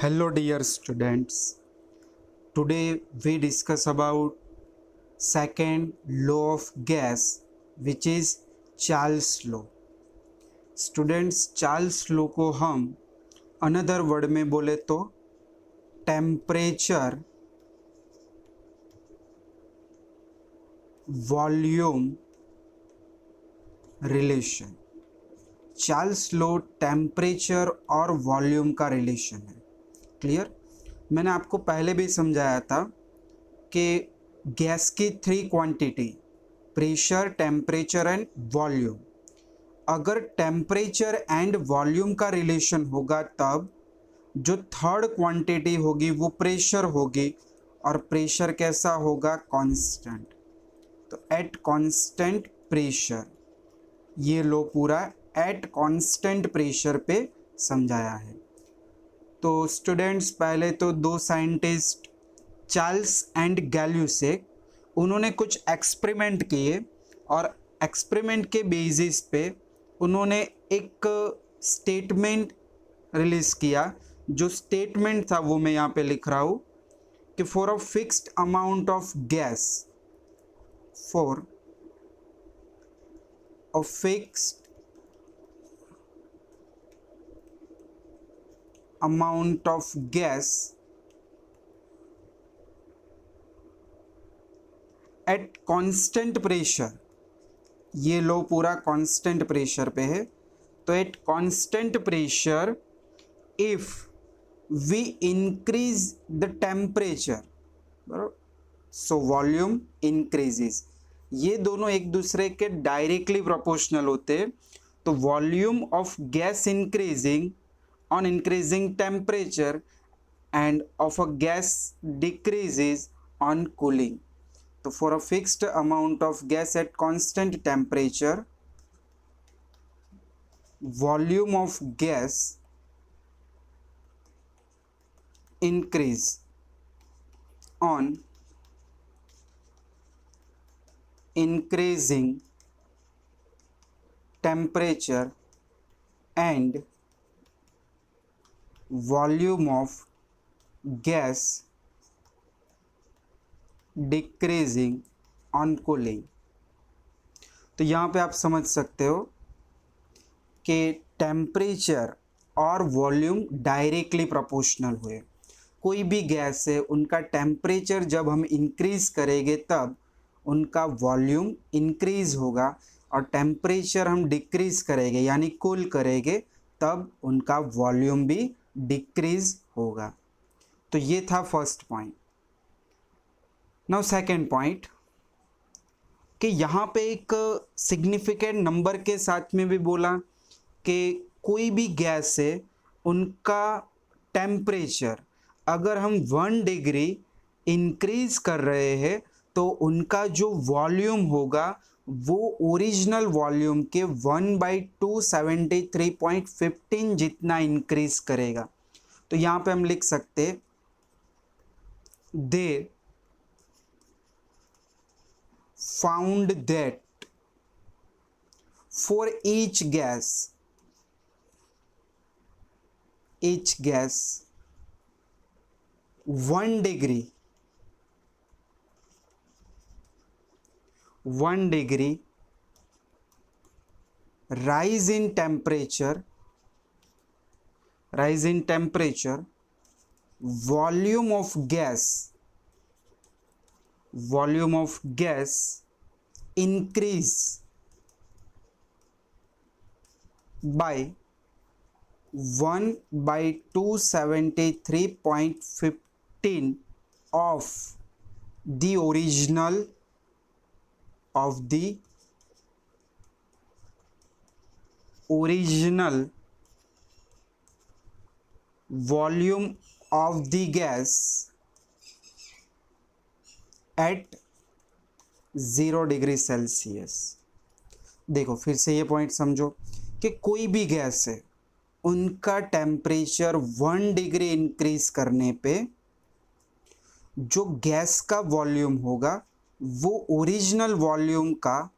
Hello dear students. Today we discuss about second law of gas which is Charles law. Students Charles law को हम another word में बोले तो temperature volume relation. Charles law temperature और volume का relation है. Clear? मैंने आपको पहले भी समझाया था कि गैस की 3 quantity pressure, temperature and volume. अगर टेम्परेचर एंड वॉल्यूम का रिलेशन होगा तब जो थर्ड क्वांटिटी होगी वो प्रेशर होगी और प्रेशर कैसा होगा? कांस्टेंट. तो एट कांस्टेंट प्रेशर, ये लो पूरा एट कांस्टेंट प्रेशर पे समझाया है. तो स्टूडेंट्स पहले तो दो साइंटिस्ट चार्ल्स एंड गैल्यूसेक, उन्होंने कुछ एक्सपेरिमेंट किए और एक्सपेरिमेंट के बेसिस पे उन्होंने एक स्टेटमेंट रिलीज़ किया. जो स्टेटमेंट था वो मैं यहाँ पे लिख रहा हूँ कि for a fixed amount of gas, for a fixed amount of gas at constant pressure, ये लो पूरा constant pressure पे है. तो at constant pressure if we increase the temperature, so volume increases. ये दोनों एक दूसरे के डायरेक्टली प्रोपोर्शनल होते हैं. तो volume of gas increasing on increasing temperature and of a gas decreases on cooling. So for a fixed amount of gas at constant temperature, volume of gas increase on increasing temperature and volume of gas decreasing on cooling. तो यहाँ पे आप समझ सकते हो कि temperature और volume directly proportional हुए. कोई भी गैस है, उनका टेम्परेचर जब हम इंक्रीज करेंगे तब उनका वॉल्यूम इंक्रीज होगा, और टेम्परेचर हम डिक्रीज करेंगे यानी कूल करेंगे तब उनका वॉल्यूम भी डिक्रीज होगा. तो ये था first point. Now second point कि यहाँ पे एक सिग्निफिकेंट नंबर के साथ में भी बोला कि कोई भी गैस है, उनका टेम्परेचर अगर हम 1 डिग्री इंक्रीज कर रहे हैं तो उनका जो वॉल्यूम होगा वो ओरिजिनल वॉल्यूम के 1/273.15 जितना इंक्रीज करेगा. तो यहाँ पे हम लिख सकते they found that for each gas 1 degree rise in temperature, volume of gas increase by 1/273.15 of the original volume of the gas at 0 degree Celsius. देखो फिर से ये पॉइंट समझो कि कोई भी गैस है, उनका टेम्परेचर 1 डिग्री इंक्रीज करने पे जो गैस का वॉल्यूम होगा वो ओरिजिनल वॉल्यूम का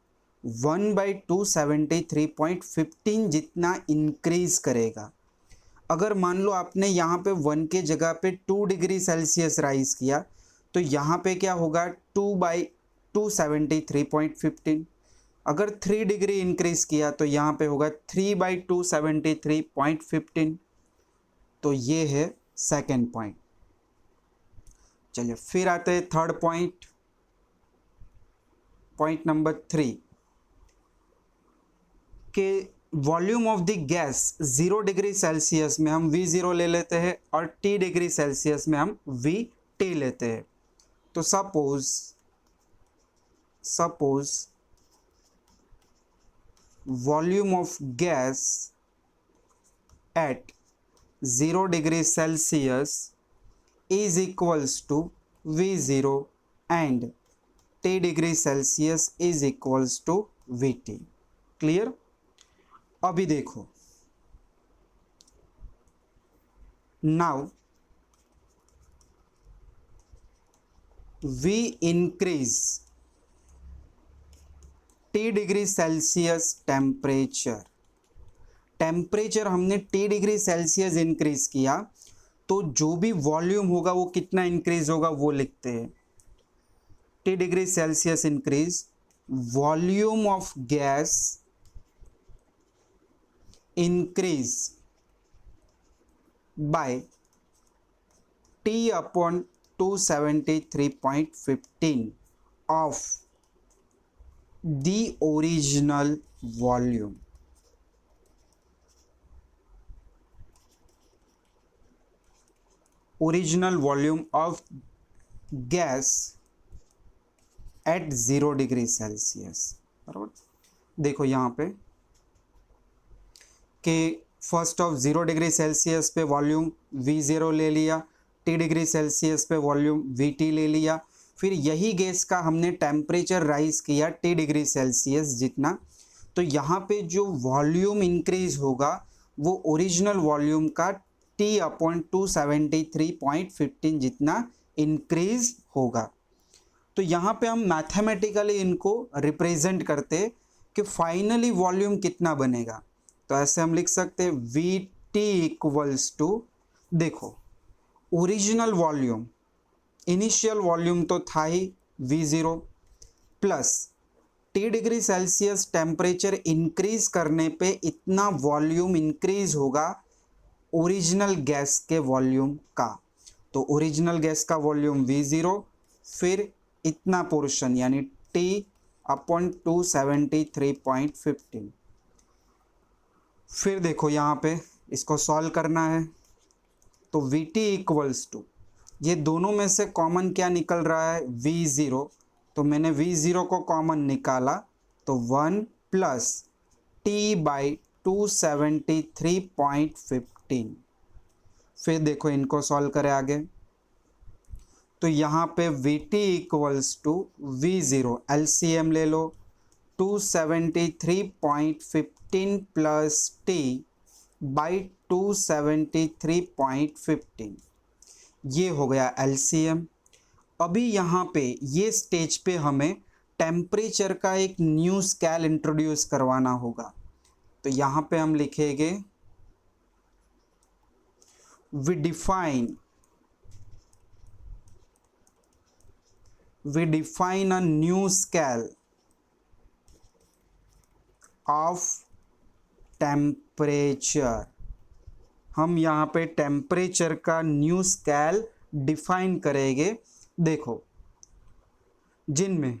1/273.15 जितना इंक्रीज करेगा. अगर मान लो आपने यहाँ पे 1 के जगह पे 2 डिग्री सेल्सियस राइज किया तो यहाँ पे क्या होगा 2/273.15। अगर 3 डिग्री इंक्रीज किया तो यहाँ पे होगा 3/273.15। तो ये है सेकेंड पॉइंट। चलिए फिर आते हैं थर्ड पॉइंट, पॉइंट नंबर 3 के volume of the gas 0 degree Celsius में हम V0 ले लेते हैं और T डिग्री सेल्सियस में हम VT लेते हैं। तो suppose volume of gas at 0 degree Celsius is equals to V0 and T degree Celsius is equals to VT। Clear? अभी देखो, now we increase T degree Celsius temperature हमने T degree Celsius increase किया तो जो भी volume होगा वो कितना इंक्रीज होगा वो लिखते हैं। T degree Celsius increase, volume of gas increase by T upon 273.15 of the original volume. Original volume of gas at 0 degree Celsius. बराबर, देखो यहाँ पे कि फर्स्ट ऑफ 0 डिग्री सेल्सियस पे वॉल्यूम V0 ले लिया, T डिग्री सेल्सियस पे volume VT ले लिया, फिर यही गैस का हमने टेम्परेचर राइज किया T डिग्री सेल्सियस जितना, तो यहाँ पे जो वॉल्यूम इंक्रीज होगा वो ओरिजिनल वॉल्यूम का T अपॉन 273.15 जितना इंक्रीज होगा। तो यहाँ पे हम मैथमेटिकली इनको रिप्रेजेंट करते कि फाइनली वॉल्यूम कितना बनेगा। तो ऐसे हम लिख सकते हैं VT इक्वल्स टू, देखो ओरिजिनल वॉल्यूम, इनिशियल वॉल्यूम तो था ही V0 plus T degree Celsius temperature increase करने पे इतना वॉल्यूम इंक्रीज होगा ओरिजिनल गैस के वॉल्यूम का। तो ओरिजिनल गैस का वॉल्यूम V0 फिर इतना पोर्शन यानी T अपॉन 273.15। फिर देखो यहाँ पे इसको सॉल्व करना है तो VT इक्वल्स टू, ये दोनों में से कॉमन क्या निकल रहा है V0, तो मैंने V0 को कॉमन निकाला तो 1 प्लस T बाई 273.15। फिर देखो इनको सॉल्व करें आगे तो यहाँ पे VT equals to V0 LCM ले लो, 273.15 प्लस T बाई 273.15, ये हो गया LCM। अभी यहाँ पे ये स्टेज पे हमें टेम्परेचर का एक न्यू स्केल इंट्रोड्यूस करवाना होगा। तो यहाँ पे हम लिखेंगे we define a new scale of temperature। हम यहाँ पे टेम्परेचर का न्यू स्केल डिफाइन करेंगे। देखो जिनमें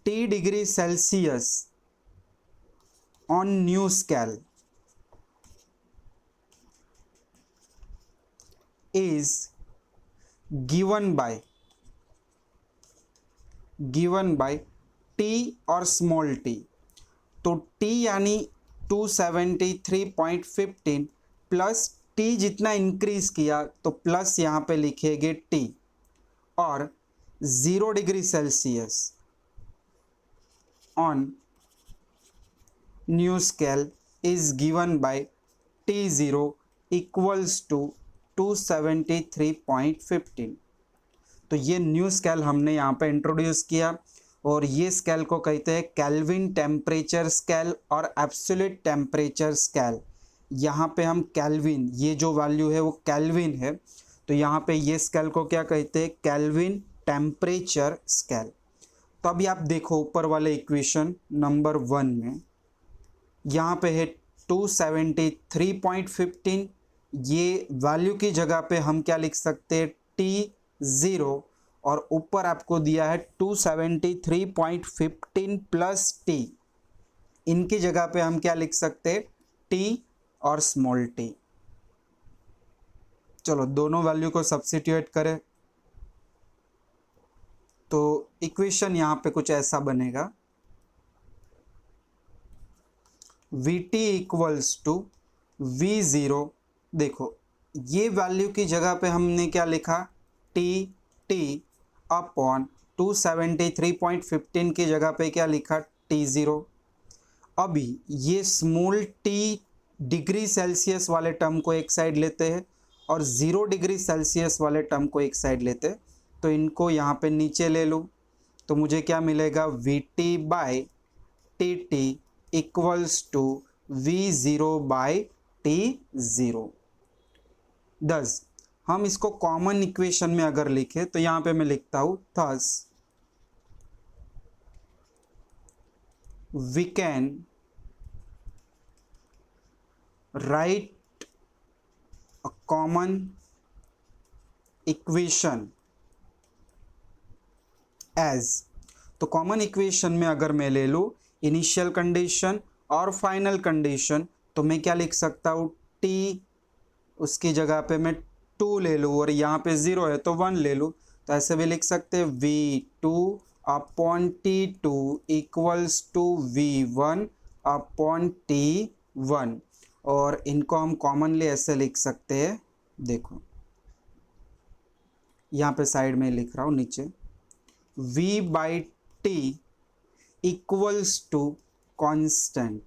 T degree Celsius on new scale is given by T और स्मॉल t। तो T यानी 273.15 प्लस T जितना इंक्रीज किया तो प्लस यहाँ पे लिखेंगे T, और 0 degree Celsius on new scale is given by T0 equals to 273.15। तो ये न्यू स्केल हमने यहाँ पे इंट्रोड्यूस किया और ये स्केल को कहते हैं केल्विन टेम्परेचर स्केल और एब्सोल्यूट टेम्परेचर स्केल। यहाँ पे हम केल्विन, ये जो वैल्यू है वो केल्विन है, तो यहाँ पे ये स्केल को क्या कहते हैं, केल्विन टेम्परेचर स्केल। तो अभी आप देखो ऊपर वाले इक्वेशन नंबर 1 में यहाँ पे है 273.15, ये वैल्यू की जगह पे हम क्या लिख सकते हैं, T0, और ऊपर आपको दिया है 273.15 प्लस T, इनकी जगह पे हम क्या लिख सकते हैं, T और स्मॉल t। चलो दोनों वैल्यू को सब्स्टिट्यूट करें तो इक्वेशन यहाँ पे कुछ ऐसा बनेगा, Vt इक्वल्स टू V0, देखो ये वैल्यू की जगह पे हमने क्या लिखा, T अपॉन 273.15 की जगह पे क्या लिखा, T0। अभी ये स्मॉल t डिग्री सेल्सियस वाले टर्म को एक साइड लेते हैं और 0 डिग्री सेल्सियस वाले टर्म को एक साइड लेते हैं, तो इनको यहाँ पे नीचे ले लूँ तो मुझे क्या मिलेगा, Vt by Tt equals to V0 by T0। दस हम इसको कॉमन इक्वेशन में अगर लिखे तो यहाँ पे मैं लिखता हूँ, thus we can write a common equation as, तो कॉमन इक्वेशन में अगर मैं ले लूँ इनिशियल कंडीशन और फाइनल कंडीशन, तो मैं क्या लिख सकता हूँ, t उसकी जगह पे मैं 2 ले लूँ और यहाँ पे 0 है तो 1 ले लूँ, तो ऐसे भी लिख सकते हैं V2 upon T2 equals to V1 upon T1, और इनको हम कॉमनली ऐसे लिख सकते हैं, देखो यहाँ पे साइड में लिख रहा हूँ नीचे, V by T equals to constant,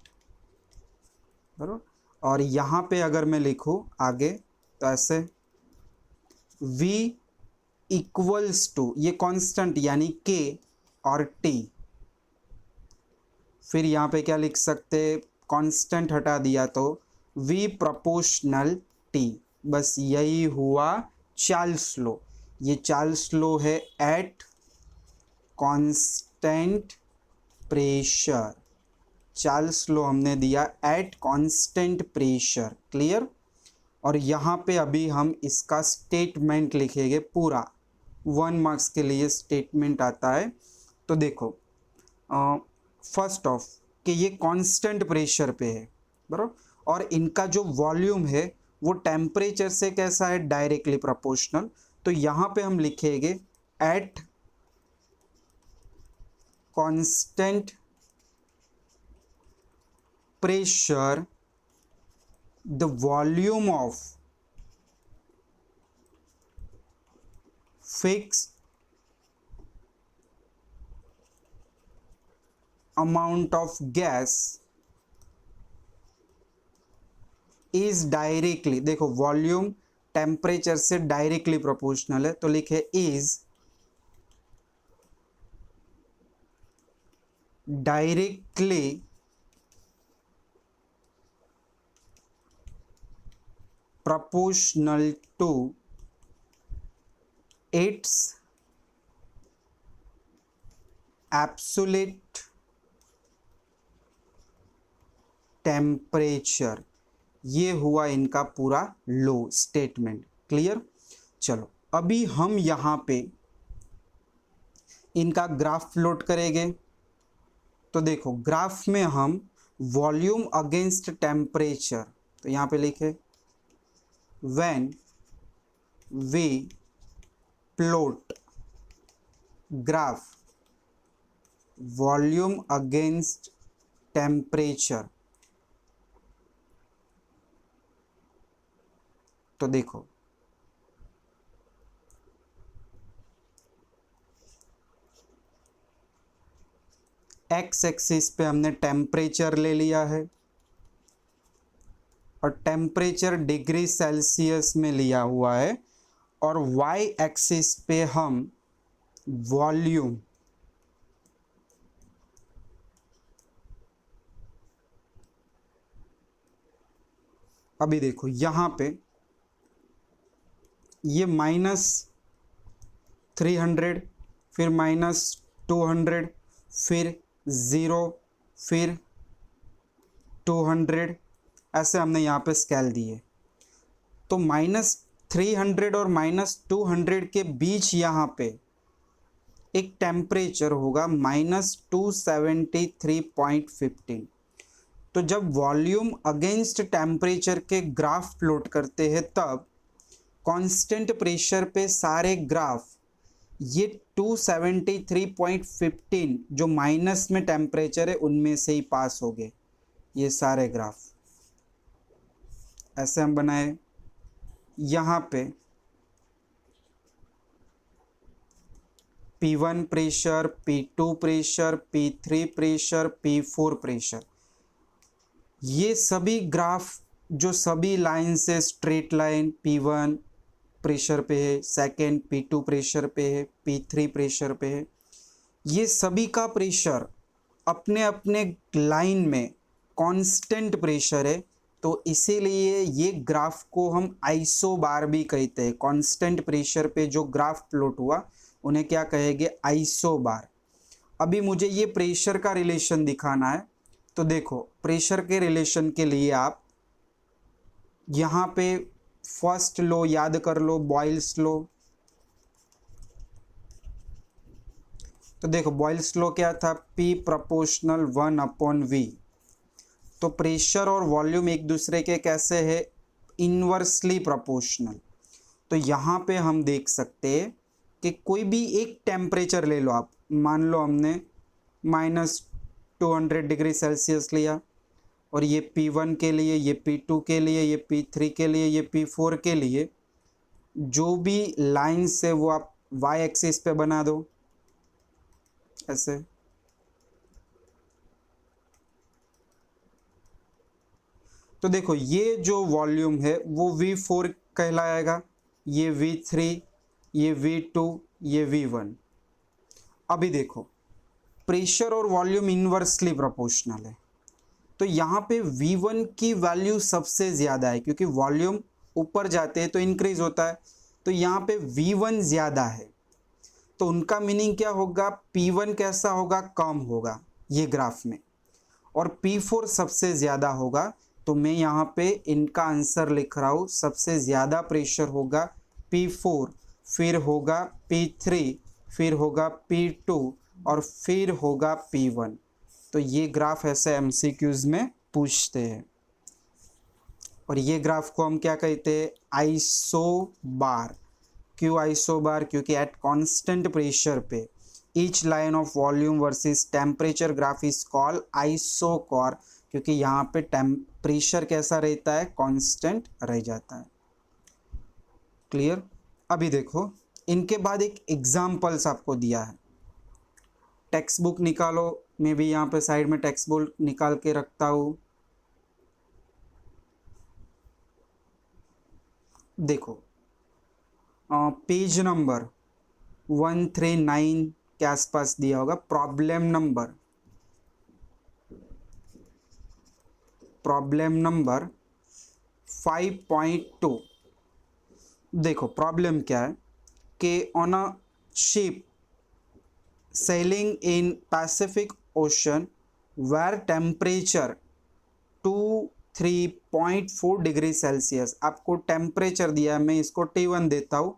बराबर। और यहाँ पे अगर मैं लिखूँ आगे तो ऐसे V इक्वल्स टू, ये कांस्टेंट यानी K और T, फिर यहाँ पे क्या लिख सकते, कांस्टेंट हटा दिया तो V प्रोपोर्शनल T, बस यही हुआ चार्ल्स लॉ। ये चार्ल्स लॉ है eight constant pressure, Charles law हमने दिया एट कांस्टेंट प्रेशर, क्लियर। और यहाँ पे अभी हम इसका स्टेटमेंट लिखेंगे पूरा, 1 मार्क्स के लिए स्टेटमेंट आता है। तो देखो फर्स्ट ऑफ कि ये कांस्टेंट प्रेशर पे है, बराबर, और इनका जो वॉल्यूम है वो टेम्परेचर से कैसा है, डायरेक्टली प्रोपोर्शनल, तो यहाँ पे हम लिखेंगे eight constant pressure the volume of fixed amount of gas is directly, देखो वॉल्यूम टेम्परेचर से डायरेक्टली प्रोपोर्शनल है तो लिखे is directly proportional to its absolute temperature। ये हुआ इनका पूरा लो स्टेटमेंट, क्लियर। चलो अभी हम यहाँ पे इनका ग्राफ प्लॉट करेंगे, तो देखो ग्राफ में हम वॉल्यूम अगेंस्ट टेम्परेचर, तो यहाँ पे लिखे when we plot graph volume against temperature, तो देखो एक्स एक्सिस पे हमने टेम्परेचर ले लिया है और टेम्परेचर डिग्री सेल्सियस में लिया हुआ है, और वाई एक्सिस पे हम वॉल्यूम अभी देखो यहाँ पे ये -300, फिर -200, फिर 0, फिर 200, ऐसे हमने यहाँ पे स्केल दिए। तो -300 और -200 के बीच यहाँ पे एक टेम्परेचर होगा -273.15। तो जब वॉल्यूम अगेंस्ट टेम्परेचर के ग्राफ प्लॉट करते हैं तब कांस्टेंट प्रेशर पे सारे ग्राफ ये 273.15 जो माइनस में टेम्परेचर है उनमें से ही पास हो गए, ये सारे ग्राफ ऐसे हम बनाए। यहाँ पे P1 pressure, P2 pressure, P3 pressure, P4 pressure, ये सभी ग्राफ जो सभी लाइन से स्ट्रेट लाइन P1 प्रेशर पे है, सेकेंड P2 प्रेशर पे है, P3 प्रेशर पे है, ये सभी का प्रेशर अपने अपने लाइन में कांस्टेंट प्रेशर है। तो इसीलिए ये ग्राफ को हम आइसोबार भी कहते हैं। कांस्टेंट प्रेशर पे जो ग्राफ प्लॉट हुआ उन्हें क्या कहेंगे, आइसोबार। अभी मुझे ये प्रेशर का रिलेशन दिखाना है। तो देखो प्रेशर के रिलेशन के लिए आप यहाँ पे फर्स्ट लॉ याद कर लो, बॉयल्स लॉ। तो देखो बॉयल्स लॉ क्या था, P प्रोपोर्शनल 1/V। तो प्रेशर और वॉल्यूम एक दूसरे के कैसे है, इनवर्सली प्रोपोर्शनल। तो यहाँ पे हम देख सकते हैं कि कोई भी एक टेम्परेचर ले लो आप, मान लो हमने -200 डिग्री सेल्सियस लिया, और ये P1 के लिए, ये P2 के लिए, ये P3 के लिए, ये P4 के लिए, जो भी लाइन्स है वो आप y एक्सिस पे बना दो ऐसे। तो देखो ये जो वॉल्यूम है वो V4 कहलाएगा, ये V3, ये V2, ये V1। अभी देखो प्रेशर और वॉल्यूम इनवर्सली प्रोपोर्शनल है, तो यहाँ पे V1 की वैल्यू सबसे ज़्यादा है, क्योंकि वॉल्यूम ऊपर जाते हैं तो इंक्रीज होता है, तो यहाँ पे V1 ज़्यादा है। तो उनका मीनिंग क्या होगा, P1 कैसा होगा, कम होगा ये ग्राफ में, और P4 सबसे ज़्यादा होगा। तो मैं यहाँ पे इनका आंसर लिख रहा हूँ, सबसे ज़्यादा प्रेशर होगा P4, फिर होगा P3, फिर होगा P2 और फिर होगा P1। तो ये ग्राफ ऐसे MCQs में पूछते हैं, और ये ग्राफ को हम क्या कहते हैं, आइसोबार। क्यों आइसोबार, क्योंकि एट कांस्टेंट प्रेशर पे each line of volume versus temperature graph is called isochore, क्योंकि यहाँ पे प्रेशर कैसा रहता है, कांस्टेंट रह जाता है। क्लियर। अभी देखो इनके बाद एक एग्जाम्पल्स आपको दिया है, टेक्स्ट बुक निकालो, मैं भी यहाँ पे साइड में टेक्स्ट बुक निकाल के रखता हूँ। देखो पेज नंबर 139 के आसपास दिया होगा, प्रॉब्लम नंबर 5.2। देखो प्रॉब्लम क्या है कि on a ship sailing in Pacific Ocean where temperature 23.4 degree Celsius, आपको टेम्परेचर दिया है, मैं इसको T1 देता हूँ,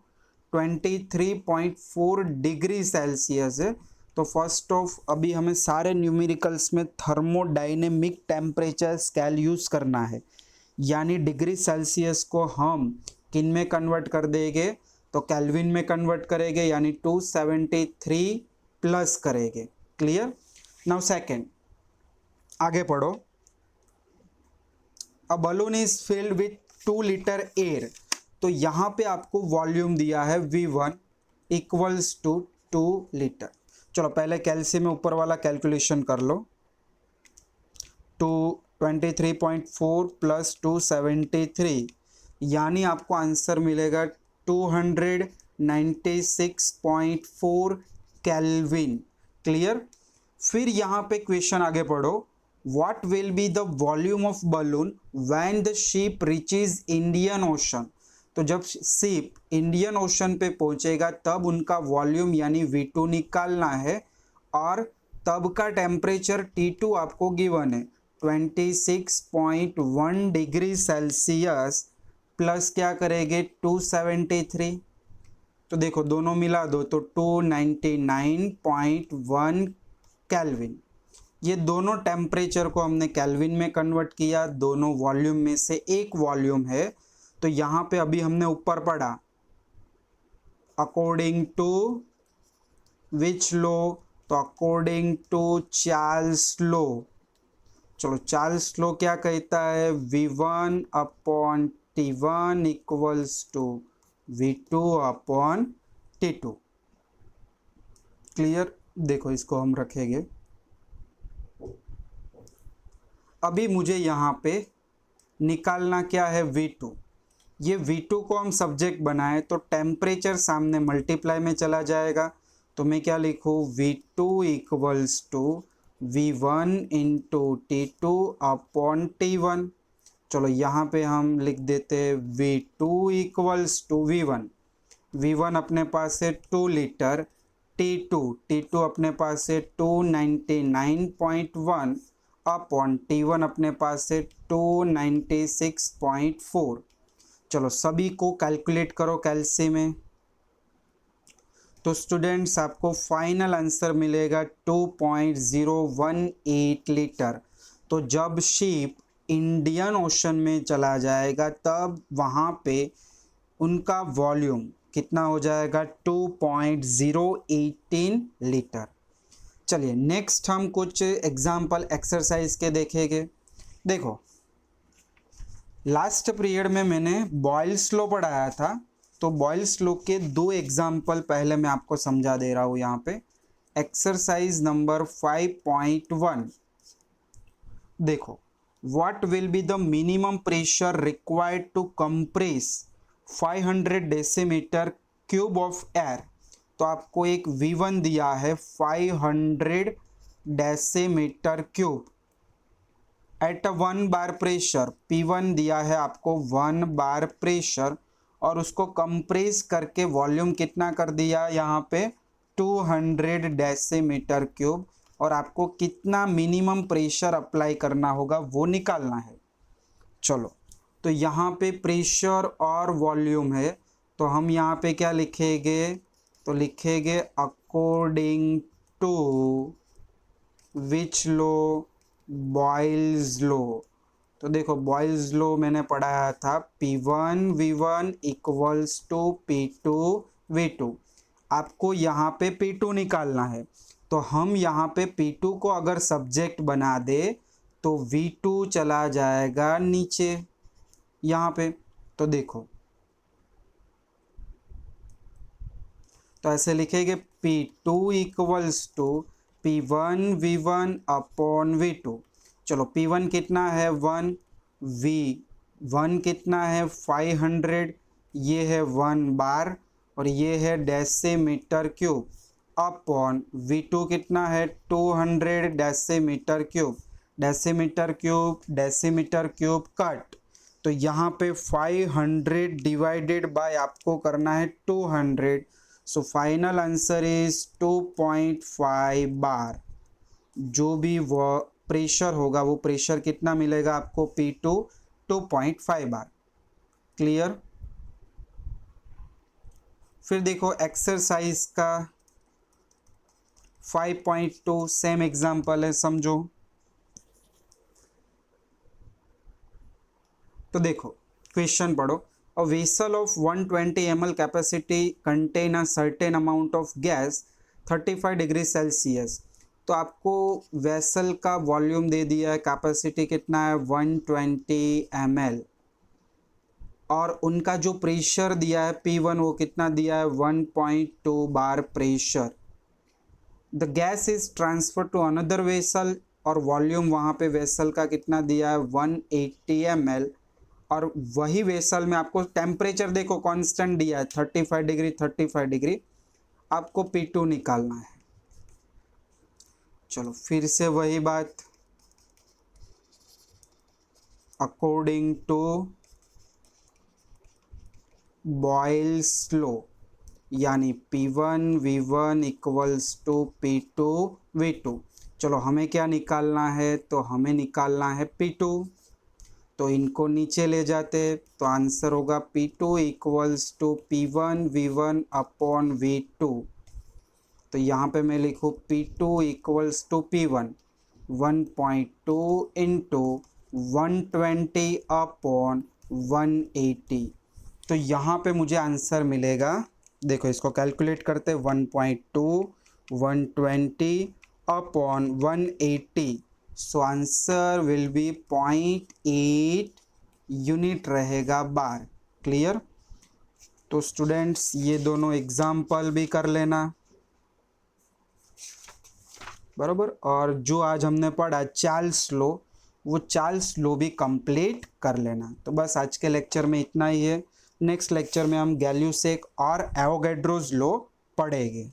23.4 डिग्री सेल्सियस है। तो फर्स्ट ऑफ अभी हमें सारे न्यूमेरिकल्स में थर्मोडाइनेमिक टेम्परेचर स्केल यूज़ करना है, यानी डिग्री सेल्सियस को हम किन में कन्वर्ट कर देंगे, तो केल्विन में कन्वर्ट करेंगे, यानी 273 प्लस करेंगे। क्लियर। नाउ सेकेंड, आगे पढ़ो। A balloon is filled with 2 litre air. तो यहाँ पे आपको वॉल्यूम दिया है V1 इक्वल्स टू 2 लीटर। चलो पहले कैल्सी में ऊपर वाला कैलकुलेशन कर लो, 23.4 प्लस 273, यानी आपको आंसर मिलेगा 296.4 केल्विन। क्लियर। फिर यहाँ पे क्वेश्चन आगे पढ़ो, what will be the volume of balloon when the ship reaches Indian ocean. तो जब शिप इंडियन ओशन पे पहुंचेगा तब उनका वॉल्यूम यानी V2 निकालना है, और तब का टेम्परेचर T2 आपको गिवन है 26.1 डिग्री सेल्सियस प्लस क्या करेंगे 273। तो देखो दोनों मिला दो तो 299.1 केल्विन। ये दोनों टेम्परेचर को हमने केल्विन में कन्वर्ट किया, दोनों वॉल्यूम में से एक वॉल्यूम है। तो यहाँ पे अभी हमने ऊपर पढ़ा अकॉर्डिंग टू विच लॉ, तो अकॉर्डिंग टू चार्ल्स लॉ। चलो चार्ल्स लॉ क्या कहता है, V1 upon T1 equals to V2 upon T2। Clear. देखो इसको हम रखेंगे। अभी मुझे यहाँ पे निकालना क्या है V2। ये V2 को हम सब्जेक्ट बनाए तो टेम्परेचर सामने मल्टीप्लाई में चला जाएगा। तो मैं क्या लिखूँ, V2 equals to V1 into T2 upon T1। चलो यहाँ पे हम लिख देते हैं V2 इक्वल्स टू V1 अपने पास है 2 लीटर, T2 अपने पास है 299.1 अपॉन T1 अपने पास है 296.4। चलो सभी को कैलकुलेट करो कैलसी में। तो स्टूडेंट्स आपको फाइनल आंसर मिलेगा 2.018 लीटर। तो जब शिप इंडियन ओशन में चला जाएगा तब वहाँ पे उनका वॉल्यूम कितना हो जाएगा 2.018 लीटर। चलिए नेक्स्ट हम कुछ एग्जाम्पल एक्सरसाइज के देखेंगे। देखो लास्ट पीरियड में मैंने बॉयल्स लॉ पढ़ाया था, तो बॉयल्स लॉ के 2 एग्जाम्पल पहले मैं आपको समझा दे रहा हूँ। यहाँ पे एक्सरसाइज नंबर 5.1 देखो, what will be the minimum pressure required to compress 500 decimetre cube of air. तो आपको एक V1 दिया है 500 decimetre cube at 1 bar pressure, P1 दिया है आपको 1 बार प्रेशर, और उसको कंप्रेस करके वॉल्यूम कितना कर दिया यहाँ पे 200 डेसीमीटर क्यूब, और आपको कितना मिनिमम प्रेशर अप्लाई करना होगा वो निकालना है। चलो तो यहाँ पे प्रेशर और वॉल्यूम है, तो हम यहाँ पे क्या लिखेंगे, तो लिखेंगे according to which law, Boyle's law. तो देखो बॉयल्स लॉ मैंने पढ़ाया था P1 V1 equals to P2 V2। आपको यहाँ पे P2 निकालना है, तो हम यहाँ पे P2 को अगर सब्जेक्ट बना दे तो V2 चला जाएगा नीचे यहाँ पे। तो देखो तो ऐसे लिखेंगे P2 equals to P1 V1 upon V2। चलो P1 कितना है 1, V1 कितना है 500, ये है 1 बार और ये है डेसीमीटर क्यूब, अपॉन V2 कितना है 200 decimetre cube. Decimetre cube cut, तो यहाँ पे 500 डिवाइडेड बाय आपको करना है 200। सो फाइनल आंसर इज 2.5 बार। जो भी वो प्रेशर होगा वो प्रेशर कितना मिलेगा आपको P2 2.5 बार। क्लियर। फिर देखो एक्सरसाइज का 5.2 सेम एग्जांपल है, समझो। तो देखो क्वेश्चन पढ़ो। A vessel of 120 ml capacity contain a certain amount of gas 35 degree Celsius. तो आपको वेसल का वॉल्यूम दे दिया है, कैपेसिटी कितना है 120 ml, और उनका जो प्रेशर दिया है P1 वो कितना दिया है 1.2 bar pressure. The gas is transfer to another vessel, और वॉल्यूम वहाँ पे वेसल का कितना दिया है 180 ml, और वही वेसल में आपको टेम्परेचर देखो कांस्टेंट दिया है 35 डिग्री, आपको P2 निकालना है। चलो फिर से वही बात, अकॉर्डिंग टू बॉयल्स लॉ, यानी P1 V1 equals to P2 V2। चलो हमें क्या निकालना है, तो हमें निकालना है P2, तो इनको नीचे ले जाते तो आंसर होगा P2 equals to P1 V1 upon V2। तो यहाँ पे मैं लिखूँ P2 equals to P1 1.2 into 120 upon 180। तो यहाँ पे मुझे आंसर मिलेगा, देखो इसको कैलकुलेट करते 1.2 120 upon 180। So answer will be 0.8 unit रहेगा बार। क्लियर? तो स्टूडेंट्स ये दोनों एग्जाम्पल भी कर लेना बराबर। और जो आज हमने पढ़ा चार्ल्स लॉ, वो चार्ल्स लॉ भी कंप्लीट कर लेना। तो बस आज के लेक्चर में इतना ही है। नेक्स्ट लेक्चर में हम गैल्यूसेक और एवोगैड्रोस लॉ पढ़ेंगे।